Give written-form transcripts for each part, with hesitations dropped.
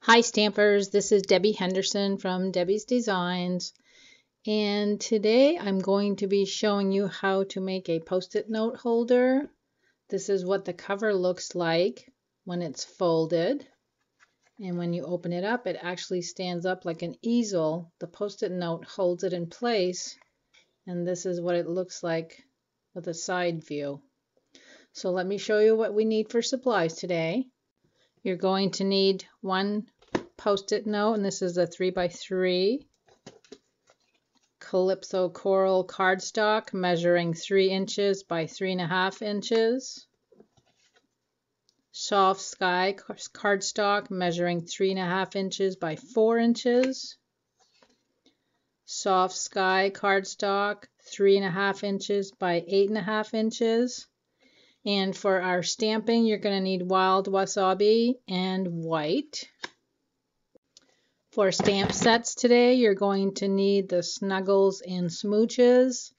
Hi Stampers, this is Debbie Henderson from Debbie's Designs, and today I'm going to be showing you how to make a post-it note holder. This is what the cover looks like when it's folded, and when you open it up it actually stands up like an easel. The post-it note holds it in place, and this is what it looks like with a side view. So let me show you what we need for supplies today. You're going to need one post-it note, and this is a 3x3 Calypso coral cardstock measuring 3 inches by 3.5 inches. Soft Sky cardstock measuring 3.5 inches by 4 inches. Soft Sky cardstock 3.5 inches by 8.5 inches. And for our stamping, you're going to need wild wasabi and white. For stamp sets today, you're going to need the Snuggles and Smooches.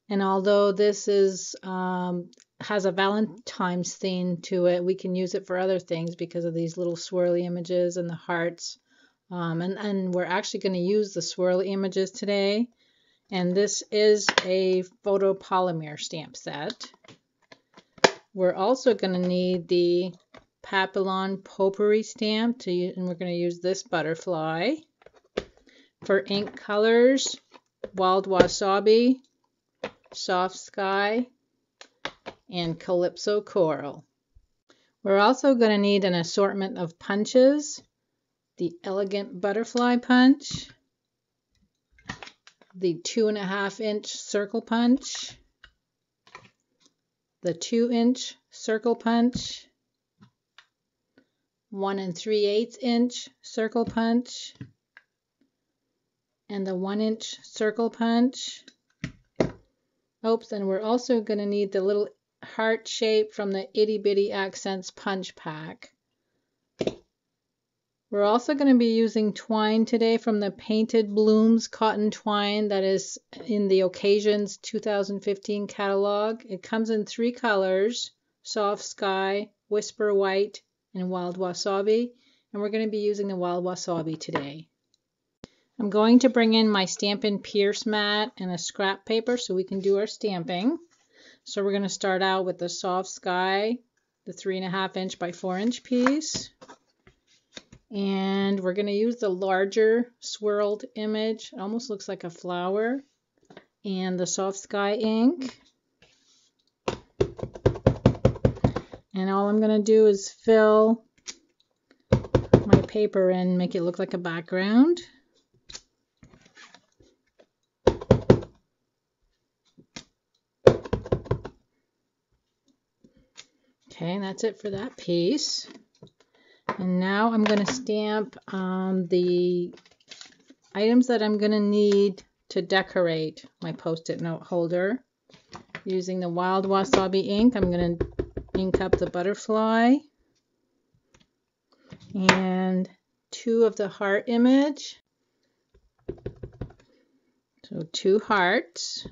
And although this is has a Valentine's theme to it, we can use it for other things because of these little swirly images and the hearts. And we're actually going to use the swirly images today. And this is a photopolymer stamp set. We're also going to need the Papillon Potpourri stamp, and we're going to use this butterfly. For ink colors, Wild Wasabi, Soft Sky, and Calypso Coral. We're also going to need an assortment of punches, the Elegant Butterfly Punch, the 2.5-inch circle punch, the 2-inch circle punch, 1 3/8-inch circle punch, and the 1-inch circle punch. Oops, and we're also going to need the little heart shape from the Itty Bitty Accents punch pack. We're also going to be using twine today from the Painted Blooms cotton twine that is in the Occasions 2015 catalog. It comes in 3 colors, Soft Sky, Whisper White, and Wild Wasabi, and we're going to be using the Wild Wasabi today. I'm going to bring in my Stampin' Pierce mat and a scrap paper so we can do our stamping. So we're going to start out with the Soft Sky, the 3.5-inch by 4-inch piece. And we're going to use the larger swirled image. It almost looks like a flower. And the Soft Sky ink. And all I'm going to do is fill my paper in, make it look like a background. Okay, and that's it for that piece. And now I'm going to stamp the items that I'm going to need to decorate my post-it note holder. Using the Wild Wasabi ink, I'm going to ink up the butterfly and 2 of the heart image. So 2 hearts.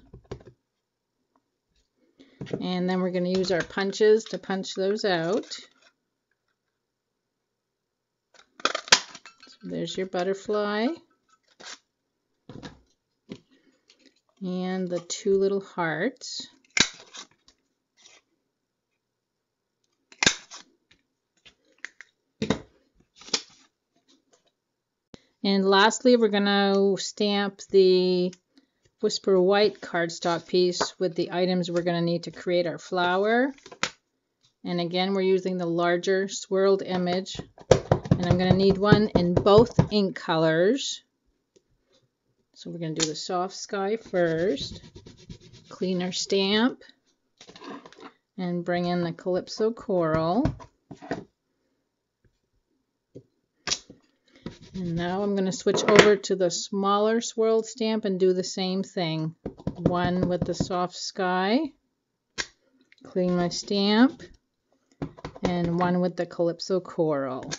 And then we're going to use our punches to punch those out. So there's your butterfly. And the 2 little hearts. And lastly, we're going to stamp the Whisper White cardstock piece with the items we're going to need to create our flower. And again, we're using the larger swirled image. And I'm going to need one in both ink colors. So we're going to do the Soft Sky first. Clean our stamp. And bring in the Calypso Coral. And now I'm going to switch over to the smaller swirled stamp and do the same thing. One with the Soft Sky, clean my stamp, and one with the Calypso Coral.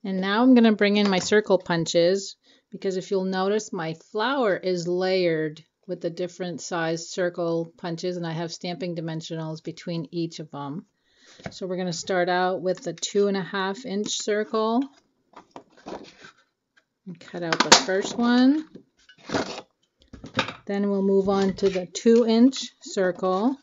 And now I'm going to bring in my circle punches, because if you'll notice, my flower is layered with the different size circle punches, and I have stamping dimensionals between each of them. So we're going to start out with the 2.5 inch circle and cut out the first one. Then we'll move on to the 2 inch circle.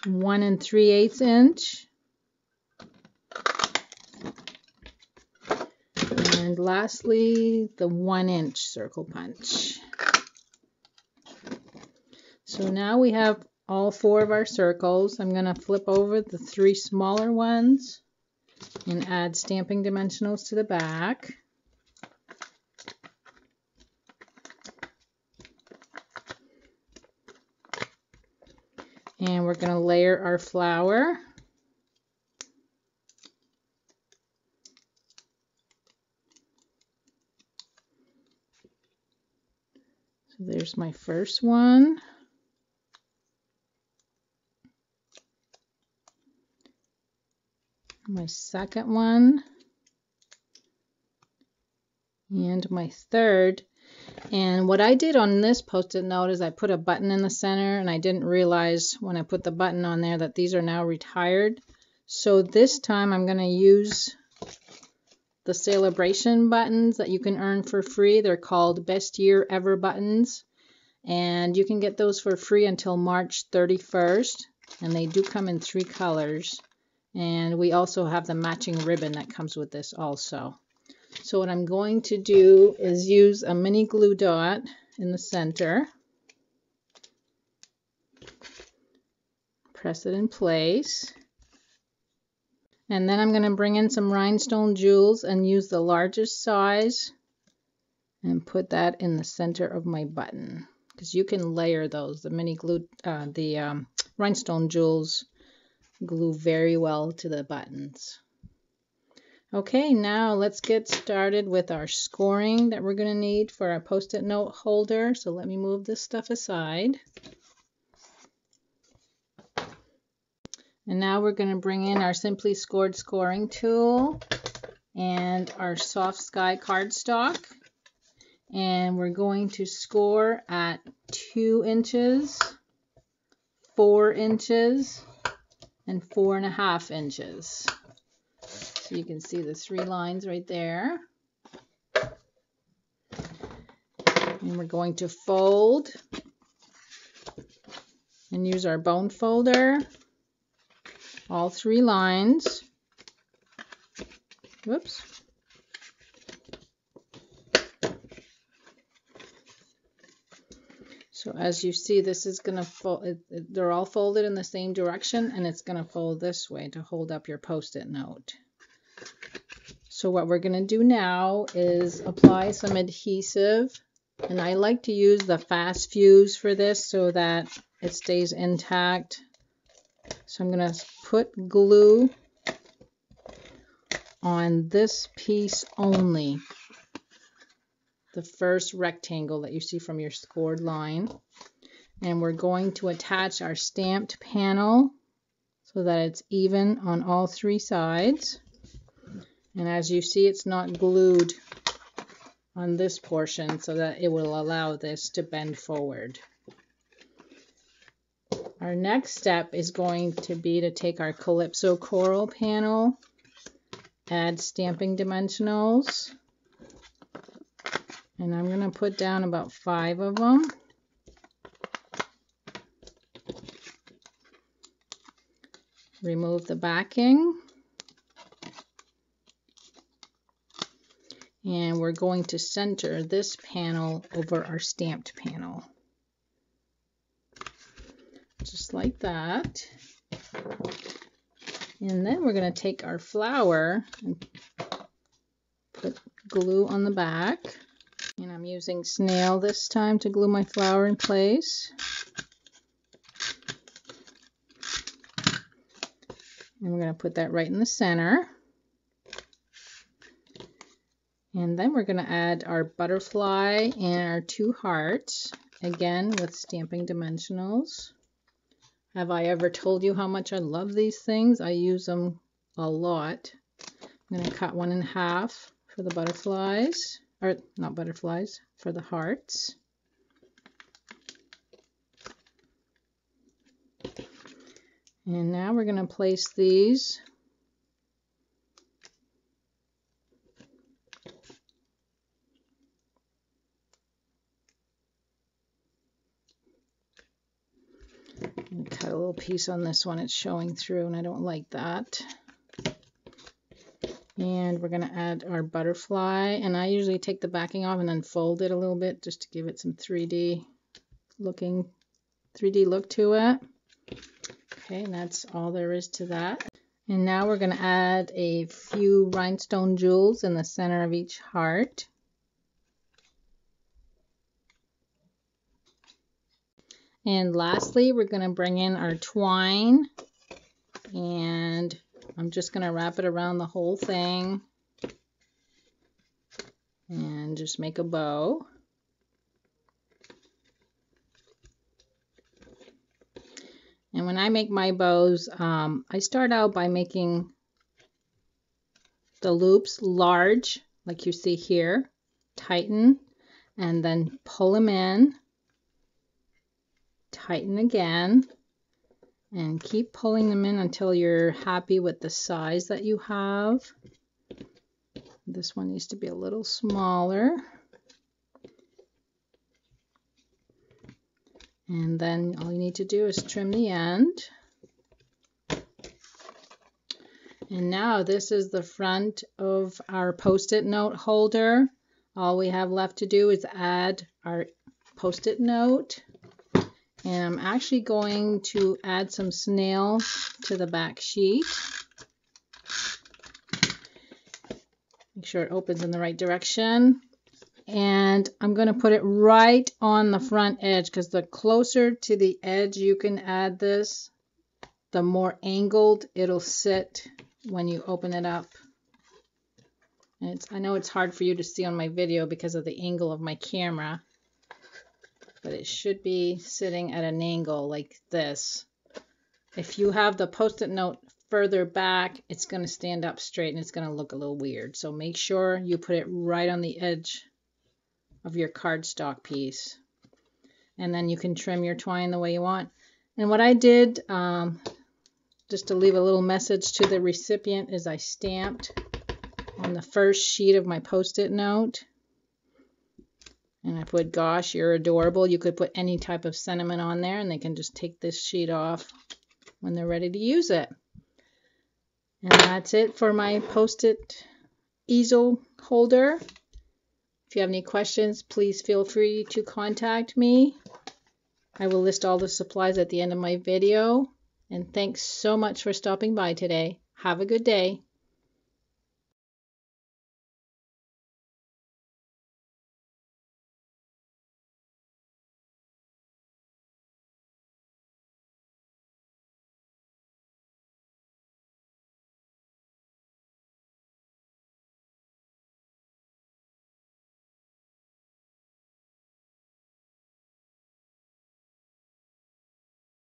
One and 3/8 inch. And lastly, the 1 inch circle punch. So now we have all 4 of our circles. I'm going to flip over the 3 smaller ones and add stamping dimensionals to the back. And we're going to layer our flower. So there's my first one. My second one. And my third. And what I did on this post-it note is I put a button in the center, and I didn't realize when I put the button on there that these are now retired. So this time I'm going to use the celebration buttons that you can earn for free. They're called Best Year Ever buttons, and you can get those for free until March 31st, and they do come in 3 colors. And we also have the matching ribbon that comes with this also. So what I'm going to do is use a mini glue dot in the center, press it in place, and then I'm going to bring in some rhinestone jewels and use the largest size and put that in the center of my button, because you can layer those. The mini glue, rhinestone jewels glue very well to the buttons. Okay, now let's get started with our scoring that we're going to need for our post-it note holder. So let me move this stuff aside. And now we're going to bring in our Simply Scored scoring tool and our soft Sky Cardstock. And we're going to score at 2 inches, 4 inches, and 4.5 inches. So you can see the 3 lines right there. And we're going to fold and use our bone folder, all 3 lines. Whoops. So as you see, this is going to fold, they're all folded in the same direction, and it's going to fold this way to hold up your post-it note. So what we're going to do now is apply some adhesive, and I like to use the fast fuse for this so that it stays intact. So I'm going to put glue on this piece only, the first rectangle that you see from your scored line, and we're going to attach our stamped panel so that it's even on all 3 sides. And as you see, it's not glued on this portion so that it will allow this to bend forward. Our next step is going to be to take our Calypso coral panel, add stamping dimensionals, and I'm going to put down about 5 of them. Remove the backing. And we're going to center this panel over our stamped panel. Just like that. And then we're going to take our flower and put glue on the back. And I'm using snail this time to glue my flower in place. And we're going to put that right in the center. And then we're going to add our butterfly and our 2 hearts, again with stamping dimensionals. Have I ever told you how much I love these things? I use them a lot. I'm going to cut 1 in half for the butterflies, or not butterflies, for the hearts. And now we're going to place these and cut a little piece on this one. It's showing through and I don't like that. And we're going to add our butterfly, and I usually take the backing off and then fold it a little bit just to give it some 3D look to it. Okay, and that's all there is to that. And now we're going to add a few rhinestone jewels in the center of each heart. And lastly, we're going to bring in our twine, and I'm just going to wrap it around the whole thing and just make a bow. And when I make my bows, I start out by making the loops large, like you see here, tighten, and then pull them in, tighten again, and keep pulling them in until you're happy with the size that you have. This one needs to be a little smaller. And then all you need to do is trim the end. And now this is the front of our post-it note holder. All we have left to do is add our post-it note. And I'm actually going to add some snails to the back sheet. Make sure it opens in the right direction. And I'm going to put it right on the front edge, because the closer to the edge you can add this, the more angled it'll sit when you open it up. And I know it's hard for you to see on my video because of the angle of my camera, but it should be sitting at an angle like this. If you have the post-it note further back, it's going to stand up straight and it's going to look a little weird. So make sure you put it right on the edge of your cardstock piece. And then you can trim your twine the way you want. And what I did, just to leave a little message to the recipient, is I stamped on the first sheet of my post-it note. And I put, "Gosh, you're adorable." You could put any type of sentiment on there, and they can just take this sheet off when they're ready to use it. And that's it for my post-it easel holder. If you have any questions, please feel free to contact me. I will list all the supplies at the end of my video. And thanks so much for stopping by today. Have a good day.